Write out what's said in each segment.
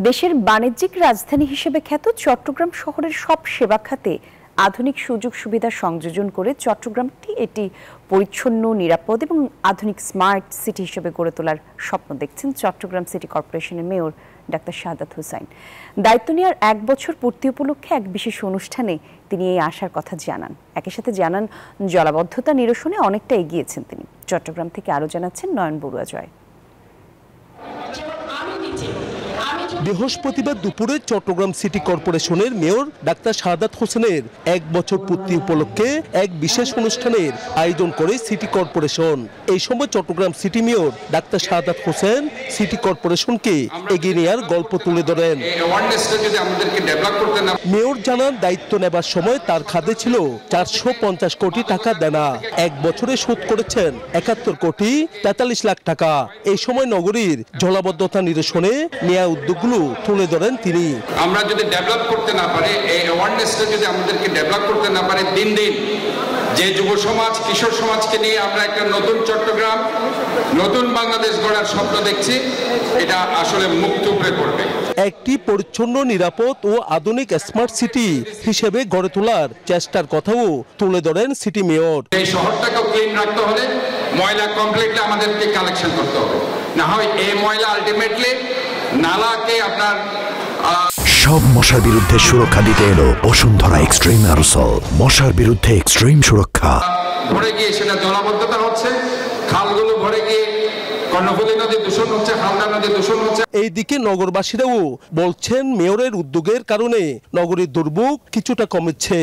দেশের বাণিজ্যিক রাজধানী হিসেবে খ্যাত চট্টগ্রাম শহরের সব সেবা খাতে আধুনিক সুযোগ সুবিধা সংযোজন করে চট্টগ্রামটি এটি পরিচ্ছন্ন, নিরাপদ এবং আধুনিক স্মার্ট সিটি হিসেবে গড়ে তোলার স্বপ্ন দেখছেন চট্টগ্রাম সিটি কর্পোরেশনের মেয়র ডাক্তার শাহাদাত হোসাইন। দায়িত্ব নেওয়ার 1 বছর পূর্তি উপলক্ষে এক বিশেষ অনুষ্ঠানে তিনি এই আশার কথা জানান। একই সাথে জানান, জলাবদ্ধতা নিরসনে অনেকটা এগিয়েছেন তিনি। চট্টগ্রাম থেকে আরও জানাচ্ছেন নয়ন বড়ুয়া জয়। বৃহস্পতিবার দুপুরে চট্টগ্রাম সিটি কর্পোরেশনের মেয়র ডাক্তার শাহাদাত হোসেনের 1 বছর পূর্তি উপলক্ষে এক বিশেষ অনুষ্ঠানের আয়োজন করে সিটি কর্পোরেশন। এই সময় Chittagong city mayor doctor Shahadat Hossain city কর্পোরেশনকে এগিয়ে নেওয়ার গল্প তুলে ধরেন। মেয়র জানান, দায়িত্ব নেবার সময় তার খাতে ছিল 450 কোটি টাকা দেনা। 1 বছরে শোধ করেছেন 71 কোটি 43 লাখ টাকা। এই সময় নগরীর জলাবদ্ধতা নিরসনে নেওয়া উদ্যোগগুলো তুলে ধরেন তিনি। আমরা যদি ডেভেলপ করতে না পারি, এই অ্যাওয়ারনেসটা যদি আমাদেরকে ডেভেলপ করতে না পারে, দিন দিন যে যুব সমাজ, কিশোর সমাজকে নিয়ে আমরা একটা নতুন চট্টগ্রাম, নতুন বাংলাদেশ গড়ার স্বপ্ন দেখছি, এটা আসলে মুখ থুবড়ে পড়বে। একটি পরিচ্ছন্ন, নিরাপদ ও আধুনিক স্মার্ট সিটি হিসেবে গড়ে তোলার চেষ্টার কথাও তুলে ধরেন সিটি মেয়র। এই শহরটাকে ক্লিন রাখতে হলে ময়লা কমপ্লিটলি আমাদেরকে কালেকশন করতে হবে, না হয় এই ময়লা আলটিমেটলি নালাকে আপনার সব মশার বিরুদ্ধে সুরক্ষা দিতে এলো বসুন্ধরা এক্সট্রিম অ্যারোসল। মশার বিরুদ্ধে এক্সট্রিম সুরক্ষা। ভরে গিয়ে সেটা জলাবদ্ধতা হচ্ছে, খালগুলো ভরে গিয়ে কর্ণফুলী নদী দূষণ হচ্ছে, হালদা নদী দূষণ হচ্ছে। এইদিকে নগরবাসীরাও বলছেন, মেয়রের উদ্যোগের কারণে নগরীর দুর্ভোগ কিছুটা কমেছে।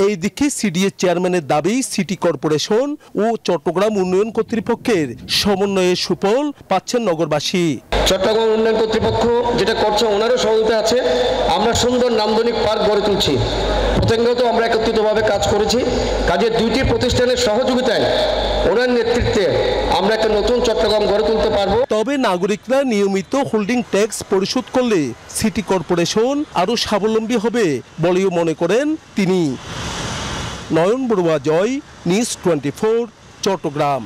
এইদিকে সিডিএ চেয়ারম্যানের দাবি, সিটি কর্পোরেশন ও চট্টগ্রাম উন্নয়ন কর্তৃপক্ষের সমন্বয়ে সুফল পাচ্ছেন নগরবাসী। চট্টগ্রাম উন্নয়ন কর্তৃপক্ষ যেটা করছে, ওনারও সহযোগিতা আছে। আমরা সুন্দর নান্দনিক পার্ক গড়ে তুলছি। প্রত্যেকগত আমরা একত্রিতভাবে কাজ করেছি। কাজে 2টি প্রতিষ্ঠানের সহযোগিতায়, ওনার নেতৃত্বে আমরা একটা নতুন চট্টগ্রাম গড়ে তুলতে পারবো। তবে নাগরিকরা নিয়মিত হোল্ডিং ট্যাক্স পরিশোধ করলে সিটি কর্পোরেশন আরও স্বাবলম্বী হবে বলেও মনে করেন তিনি। নয়ন বড়ুয়া জয়, নিউজ 24, চট্টগ্রাম।